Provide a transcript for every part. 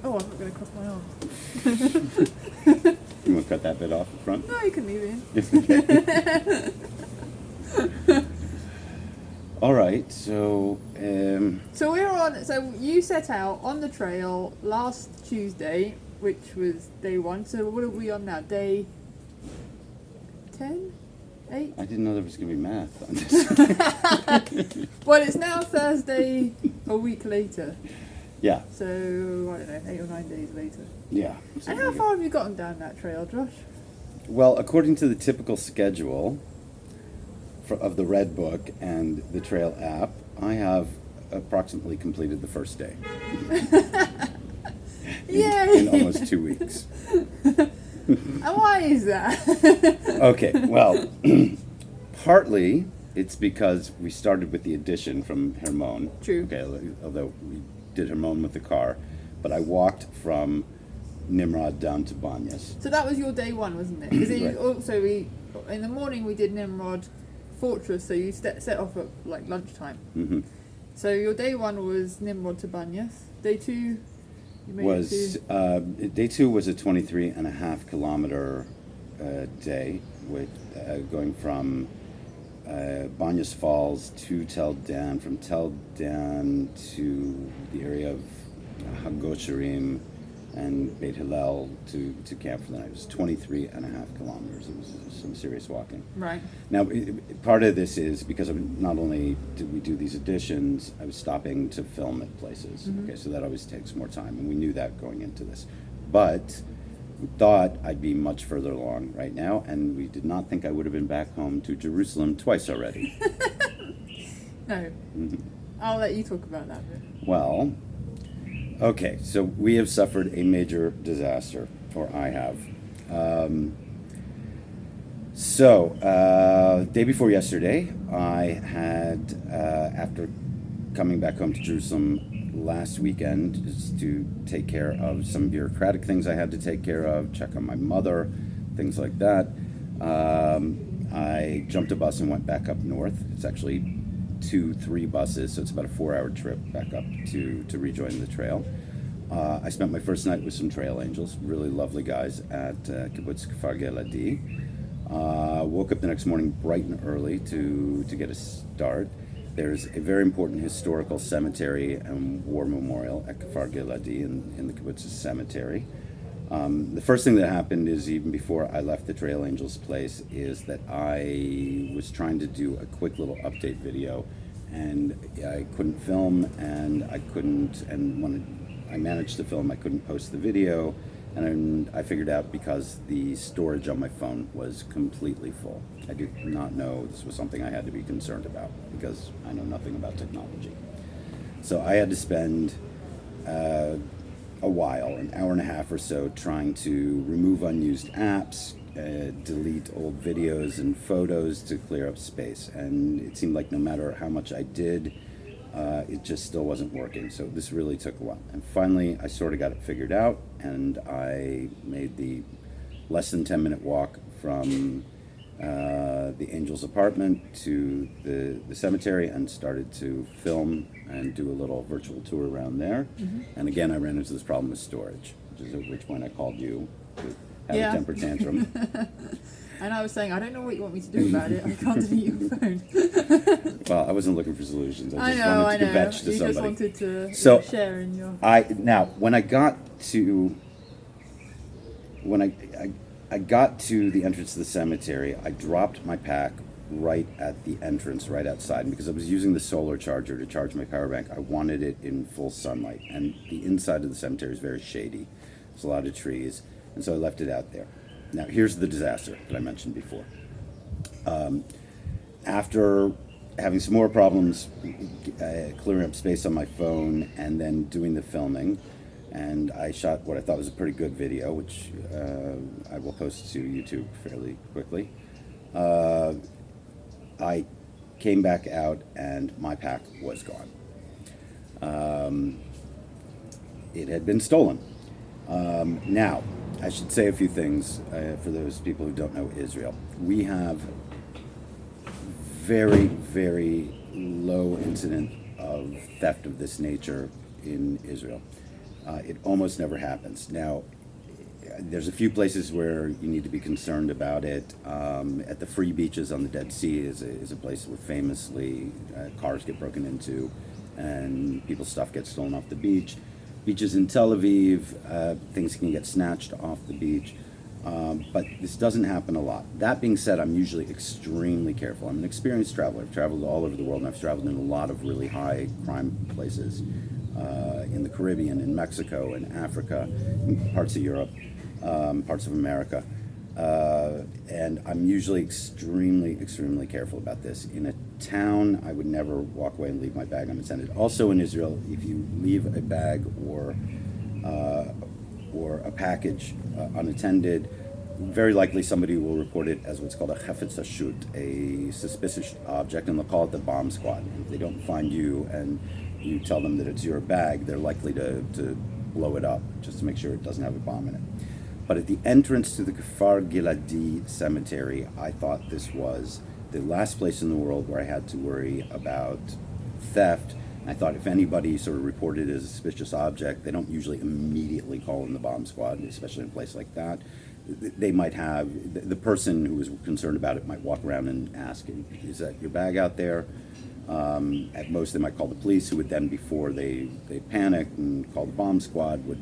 Oh, I'm not going to cross my arm. You want to cut that bit off the front? No, you can leave it in. All right, so So we're on. So you set out on the trail last Tuesday, which was day 1. So what are we on now? Day 10, 8. I didn't know there was going to be math on this. Well, it's now Thursday, a week later. Yeah, So I don't know, 8 or 9 days later. yeah. And how far have you gotten down that trail, Josh? Well, according to the typical schedule of the Red Book and the Trail app, I have approximately completed the first day. Yay! In almost 2 weeks. And why is that? Okay, well, partly it's because we started with the addition from Hermon. True. Okay, although we did Hermon with the car, but I walked from Nimrod down to Banyas. So that was your day 1, wasn't it? Because Right. also in the morning we did Nimrod Fortress, so you set off at like lunchtime. Mm-hmm. So your day 1 was Nimrod to Banyas. Day 2, you made Was it to... day 2 was a 23.5 kilometer day with going from Banyas Falls to Tel Dan, from Tel Dan to the area of Hagosharim and Beit Hillel to camp for the night. It was 23.5 kilometers. It was some serious walking. Right. Now, part of this is because not only did we do these additions, I was stopping to film at places. Mm-hmm. Okay, so that always takes more time, and we knew that going into this. But we thought I'd be much further along right now, and we did not think I would have been back home to Jerusalem twice already. No. I'll let you talk about that bit. Well, okay, so we have suffered a major disaster, or I have. Day before yesterday, I had, after coming back home to Jerusalem last weekend, just to take care of some bureaucratic things I had to take care of, check on my mother, things like that, I jumped a bus and went back up north. It's actually 2-3 buses, so it's about a 4-hour trip back up to rejoin the trail. I spent my first night with some trail angels, really lovely guys at Kibbutz Kfar Giladi. Woke up the next morning bright and early to get a start. There's a very important historical cemetery and war memorial at Kfar Giladi in the Kibbutz's cemetery. The first thing that happened is, even before I left the Trail Angels place, is that I was trying to do a quick little update video, and I couldn't film, and when I managed to film, I couldn't post the video, and I figured out because the storage on my phone was completely full. I did not know this was something I had to be concerned about, because I know nothing about technology. So I had to spend a while, an hour and a half or so, trying to remove unused apps, delete old videos and photos to clear up space. And it seemed like no matter how much I did, it just still wasn't working. So this really took a while. And finally, I sort of got it figured out, and I made the less than 10-minute walk from the Angel's apartment to the cemetery, and started to film and do a little virtual tour around there. Mm-hmm. And again, I ran into this problem with storage, which is at which point I called you to have a temper tantrum. And I was saying, I don't know what you want me to do about it. I can't delete your phone. Well, I wasn't looking for solutions. I just I wanted to know. kvetch to You somebody. just wanted to So, share in your... Now, when I got to the entrance to the cemetery, I dropped my pack right at the entrance, right outside. And because I was using the solar charger to charge my power bank, I wanted it in full sunlight. And the inside of the cemetery is very shady. There's a lot of trees. And so I left it out there. Now, here's the disaster that I mentioned before. After having some more problems clearing up space on my phone and then doing the filming, and I shot what I thought was a pretty good video, which I will post to YouTube fairly quickly. I came back out and my pack was gone. It had been stolen. Now, I should say a few things for those people who don't know Israel. We have very, very low incident of theft of this nature in Israel. It almost never happens. Now, there's a few places where you need to be concerned about it. At the free beaches on the Dead Sea is a place where famously cars get broken into and people's stuff gets stolen off the beach. Beaches in Tel Aviv, things can get snatched off the beach. But this doesn't happen a lot. That being said, I'm usually extremely careful. I'm an experienced traveler. I've traveled all over the world, and I've traveled in a lot of really high crime places in the Caribbean, in Mexico, in Africa, in parts of Europe, parts of America. And I'm usually extremely careful about this. In a town, I would never walk away and leave my bag unattended. Also in Israel, if you leave a bag or a package unattended, very likely somebody will report it as what's called a chafetz hashut, a suspicious object, and they'll call it the bomb squad. And if they don't find you and you tell them that it's your bag, they're likely to blow it up just to make sure it doesn't have a bomb in it. But at the entrance to the Kfar Giladi cemetery, I thought this was the last place in the world where I had to worry about theft. I thought if anybody sort of reported it as a suspicious object, they don't usually immediately call in the bomb squad, especially in a place like that. They might have, the person who was concerned about it might walk around and ask, is that your bag out there? At most, they might call the police, who would then, before they panic and call the bomb squad, would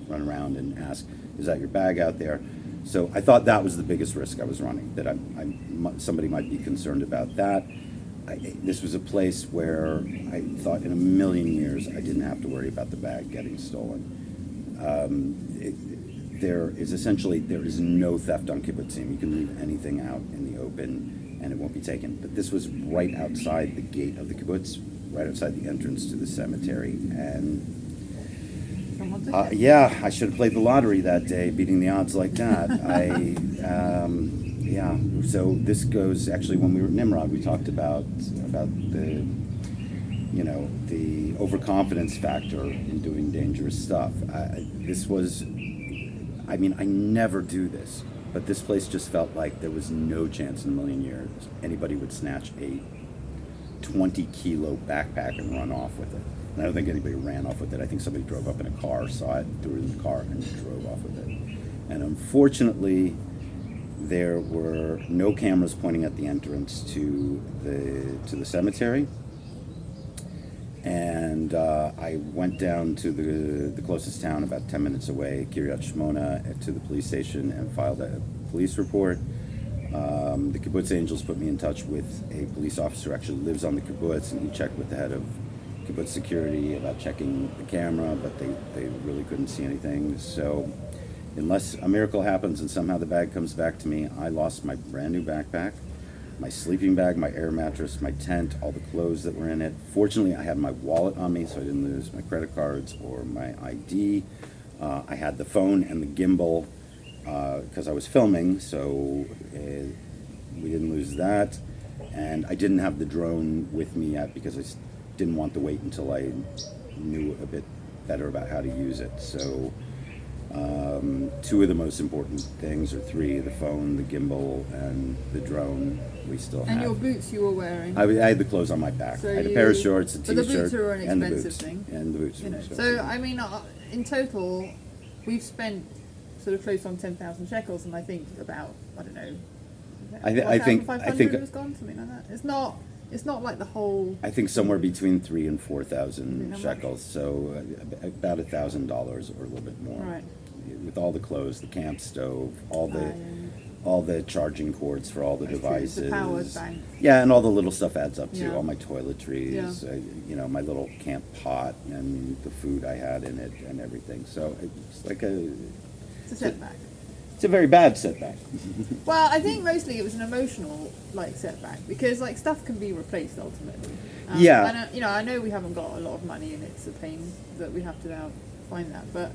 run around and ask, is that your bag out there? So I thought that was the biggest risk I was running, that somebody might be concerned about that. This was a place where I thought in a million years I didn't have to worry about the bag getting stolen. There is no theft on kibbutzim. You can leave anything out in the open and it won't be taken. But this was right outside the gate of the kibbutz, right outside the entrance to the cemetery. And yeah, I should have played the lottery that day, beating the odds like that. Yeah. So this goes, actually, when we were at Nimrod, we talked about the overconfidence factor in doing dangerous stuff. I never do this, but this place just felt like there was no chance in a million years anybody would snatch a 20-kilo backpack and run off with it. And I don't think anybody ran off with it. I think somebody drove up in a car, saw it, threw it in the car, and drove off with it. And unfortunately, there were no cameras pointing at the entrance to the cemetery. And I went down to the closest town, about 10 minutes away, Kiryat Shmona, to the police station and filed a police report. The kibbutz angels put me in touch with a police officer who actually lives on the kibbutz, and he checked with the head of kibbutz security about checking the camera, but they really couldn't see anything. So unless a miracle happens and somehow the bag comes back to me, I lost my brand new backpack, my sleeping bag, my air mattress, my tent, all the clothes that were in it. Fortunately, I had my wallet on me, so I didn't lose my credit cards or my ID. I had the phone and the gimbal because I was filming, so we didn't lose that. And I didn't have the drone with me yet because I didn't want to wait until I knew a bit better about how to use it. So two of the most important things, or three: the phone, the gimbal, and the drone. We still have. And your boots you were wearing. I had the clothes on my back. So I had a pair of shorts, a but t-shirt, the boots are an and the expensive boots. thing. And the boots. You know. So So I mean, in total, we've spent sort of close on 10,000 shekels, and I think about, I don't know. I think 1,500 was gone, something like that. It's not like the whole. I think somewhere between 3,000 and 4,000 How much? shekels. So about $1,000 or a little bit more. Right. With all the clothes, the camp stove, all the Yeah. all the charging cords for all the That's true. devices. The powered bank. Yeah, and all the little stuff adds up too. Yeah. All my toiletries, my little camp pot, and the food I had in it, and everything. So it's like It's a setback. it's a very bad setback. Well, I think mostly it was an emotional setback because stuff can be replaced ultimately. Yeah. And I know we haven't got a lot of money, and it's a pain that we have to now find that, but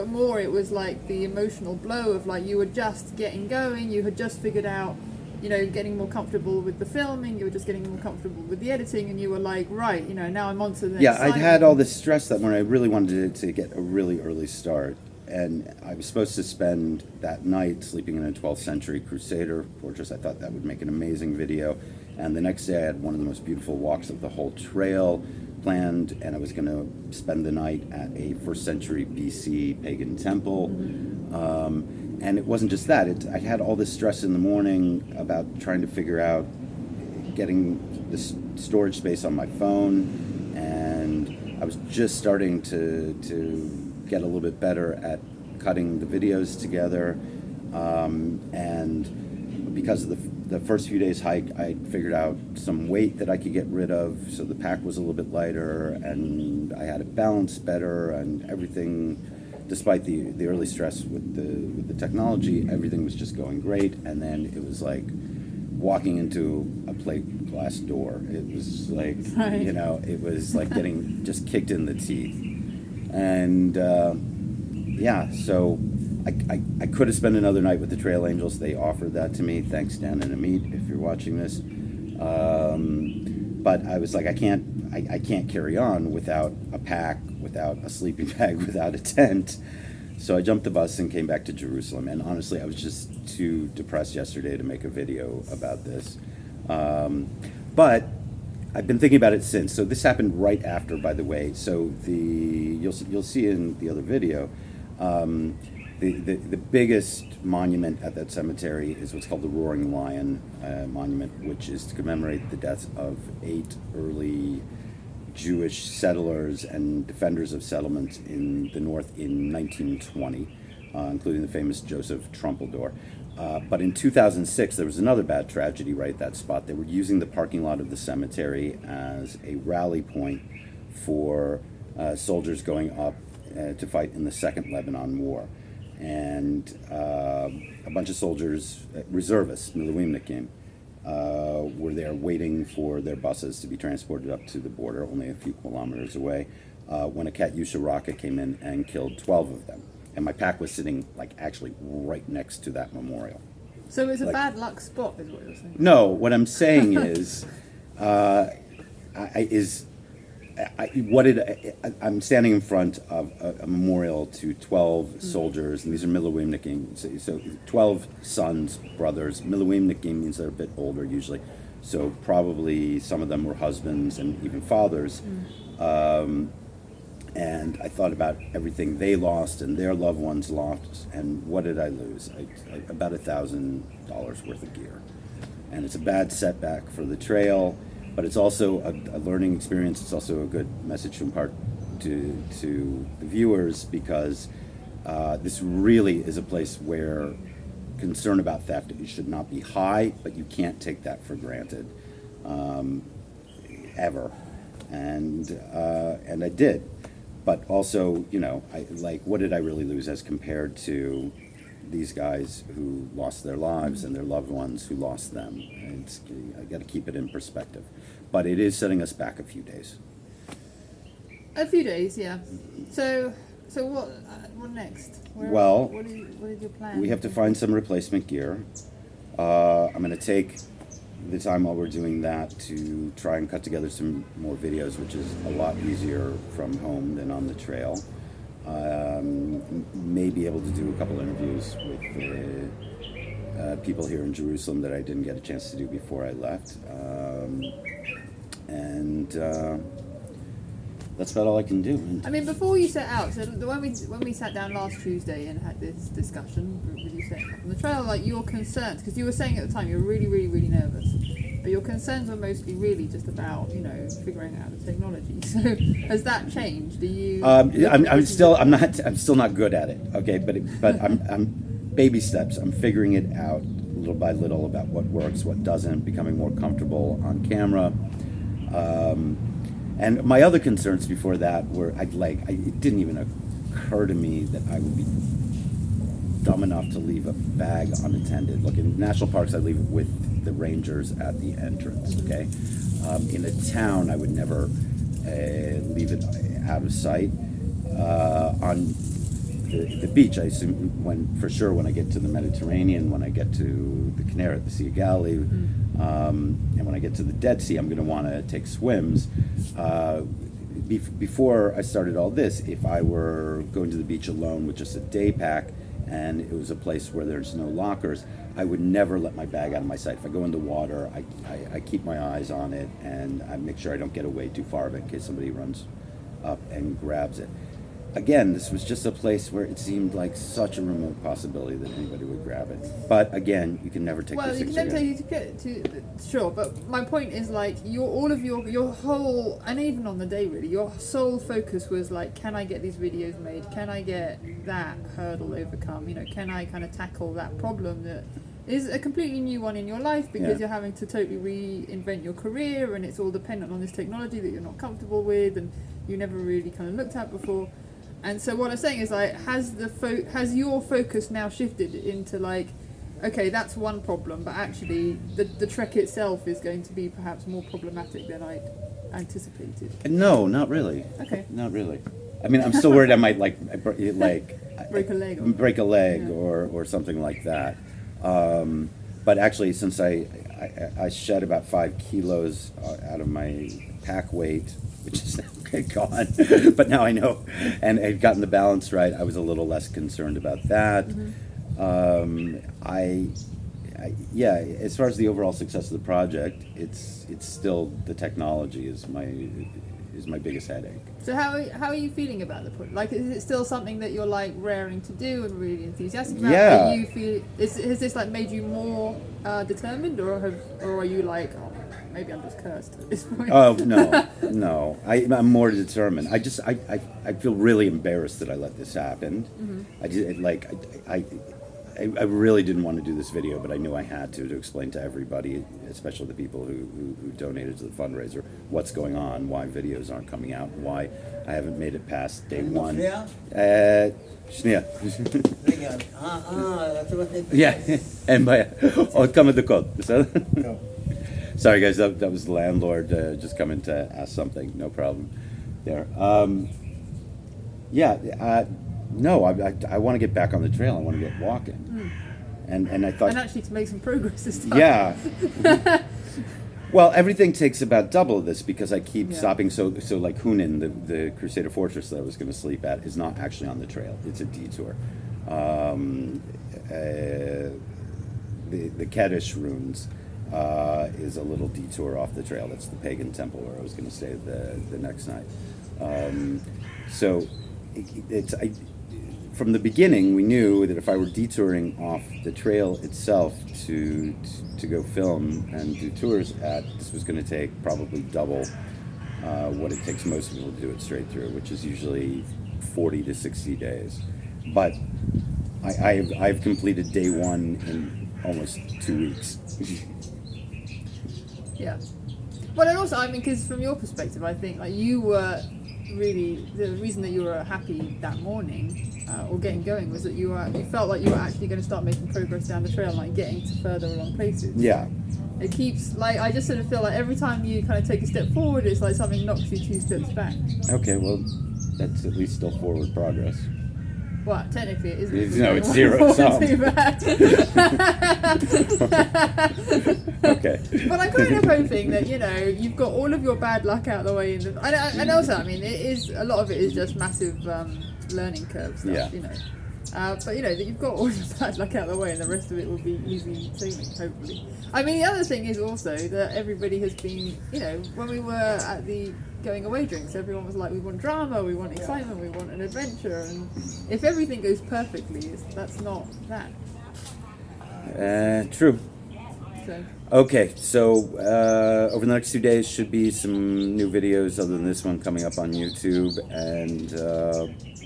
more it was like the emotional blow of you were just getting going, you had just figured out, getting more comfortable with the filming, you were just getting more comfortable with the editing, and you were like, right, now I'm on to the next. Yeah, I'd signing. had all this stress that morning. I really wanted to get a really early start. And I was supposed to spend that night sleeping in a 12th century Crusader fortress. I thought that would make an amazing video. And the next day I had one of the most beautiful walks of the whole trail planned, and I was going to spend the night at a first century BC pagan temple. And it wasn't just that. I had all this stress in the morning about trying to figure out getting this storage space on my phone, and I was just starting to get a little bit better at cutting the videos together. And because of the first few days hike, I figured out some weight that I could get rid of, so the pack was a little bit lighter, and I had it balanced better, and everything, despite the early stress with the technology, everything was just going great. And then it was like walking into a plate glass door. It was like, Right. it was like getting just kicked in the teeth. And so I could have spent another night with the Trail Angels. They offered that to me. Thanks, Dan and Amit, if you're watching this. But I was like, I can't carry on without a pack, without a sleeping bag, without a tent. So I jumped the bus and came back to Jerusalem. And honestly, I was just too depressed yesterday to make a video about this. But I've been thinking about it since. So this happened right after, by the way. So you'll see in the other video, the biggest monument at that cemetery is what's called the Roaring Lion Monument, which is to commemorate the deaths of 8 early Jewish settlers and defenders of settlements in the north in 1920, including the famous Joseph Trumpeldor. But in 2006, there was another bad tragedy right at that spot. They were using the parking lot of the cemetery as a rally point for soldiers going up to fight in the Second Lebanon War. And a bunch of soldiers, reservists, Milwimnikim, were there waiting for their buses to be transported up to the border, only a few kilometers away, when a Katyusha rocket came in and killed 12 of them. And my pack was sitting, actually right next to that memorial. So it's a bad luck spot, is what you're saying? No, what I'm saying is, I'm standing in front of a memorial to 12 soldiers, and these are Milwimnikim. So 12 sons, brothers. Milwimnikim means they're a bit older usually. So probably some of them were husbands and even fathers. And I thought about everything they lost and their loved ones lost, and what did I lose? About $1,000 worth of gear. And it's a bad setback for the trail, but it's also a learning experience. It's also a good message to impart to the viewers, because this really is a place where concern about theft should not be high, but you can't take that for granted, ever. And I did. But also, what did I really lose as compared to these guys who lost their lives and their loved ones who lost them? I got to keep it in perspective. But it is setting us back a few days. A few days, yeah. So what next? Well, what is your plan? We have to find some replacement gear. I'm going to take the time while we're doing that to try and cut together some more videos, which is a lot easier from home than on the trail. May be able to do a couple interviews with people here in Jerusalem that I didn't get a chance to do before I left. That's about all I can do. I mean, before you set out, so when we sat down last Tuesday and had this discussion with you setting up on the trail, your concerns, because you were saying at the time you were really, really, really nervous, but your concerns were mostly really just about figuring out the technology. So has that changed? Do you? I'm still not good at it. Okay, but I'm baby steps. I'm figuring it out little by little about what works, what doesn't, becoming more comfortable on camera. And my other concerns before that were, it didn't even occur to me that I would be dumb enough to leave a bag unattended. Look, in national parks, I leave it with the rangers at the entrance, okay? In a town, I would never leave it out of sight. On the beach, I assume when I get to the Mediterranean, when I get to the Kinneret, the Sea of Galilee, and when I get to the Dead Sea, I'm going to want to take swims. Before I started all this, if I were going to the beach alone with just a day pack, and it was a place where there's no lockers, I would never let my bag out of my sight. If I go into water, I keep my eyes on it, and I make sure I don't get away too far of it in case somebody runs up and grabs it. Again, this was just a place where it seemed like such a remote possibility that anybody would grab it. But again, you can never take Well, these you can things never for granted. take it to sure, but my point is like all of your whole, and even on the day really, your sole focus was like, can I get these videos made? Can I get that hurdle overcome? You know, can I kind of tackle that problem that is a completely new one in your life because Yeah. you're having to totally reinvent your career, and it's all dependent on this technology that you're not comfortable with and you never really kind of looked at before. And so what I'm saying is like, has your focus now shifted into like, okay, that's one problem, but actually the trek itself is going to be perhaps more problematic than I'd anticipated. No, not really. Okay. Not really. I mean, I'm still worried I might Break a leg or- break a leg Yeah. or something like that. But actually, since I shed about 5 kilos out of my pack weight, which is gone, but now I know, and had gotten the balance right, I was a little less concerned about that. Yeah, as far as the overall success of the project, it's still the technology is my biggest headache. So how are you feeling about the project? Like, is it still something that you're like raring to do and really enthusiastic about? Yeah. That you feel has this like made you more determined, or are you like, oh, maybe I'm just cursed at this point? Oh no! I'm more determined. I feel really embarrassed that I let this happen. I did like I really didn't want to do this video, but I knew I had to explain to everybody, especially the people who donated to the fundraiser, what's going on, why videos aren't coming out, why I haven't made it past day one. Shnia. Yeah, and by come at the code. Sorry guys, that was the landlord just coming to ask something. No problem there. No, I want to get back on the trail. I want to get walking, and I thought, And actually to make some progress this time. yeah. Well, everything takes about double of this because I keep Yeah. stopping. So like Hunan, the Crusader Fortress that I was going to sleep at, is not actually on the trail. It's a detour. The Kaddish ruins is a little detour off the trail. That's the pagan temple where I was going to stay the next night. So from the beginning, we knew that if I were detouring off the trail itself to go film and do tours at, this was going to take probably double what it takes most people to do it straight through, which is usually 40 to 60 days. But I've completed day one in almost 2 weeks. Yeah. Well, and also, I mean, because from your perspective, I think like you were really the reason that you were happy that morning or getting going was that you felt like you were actually going to start making progress down the trail, like getting to further along places. Yeah. It keeps like I just sort of feel like every time you kind of take a step forward, it's like something knocks you 2 steps back. Okay, well, that's at least still forward progress. Well, technically it isn't. No, it's zero sum. Too bad. Okay. But I'm kind of hoping that you've got all of your bad luck out of the way, and also, I mean, it is a lot of it is just massive learning curve stuff, Yeah. but that you've got all your bad luck out of the way, and the rest of it will be easy sailing, hopefully. I mean, the other thing is also that everybody has been, when we were at the going away drinks, everyone was like, we want drama, we want excitement, we want an adventure, and if everything goes perfectly, that's not that. True. So. Okay, so over the next 2 days should be some new videos other than this one coming up on YouTube, and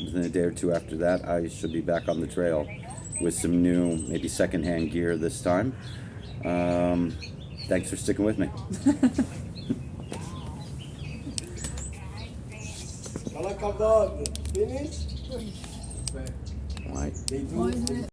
within a day or two after that, I should be back on the trail with some new, maybe secondhand gear this time. Thanks for sticking with me. Fala, Cavalo. Finish? Why? They do. Why isn't it?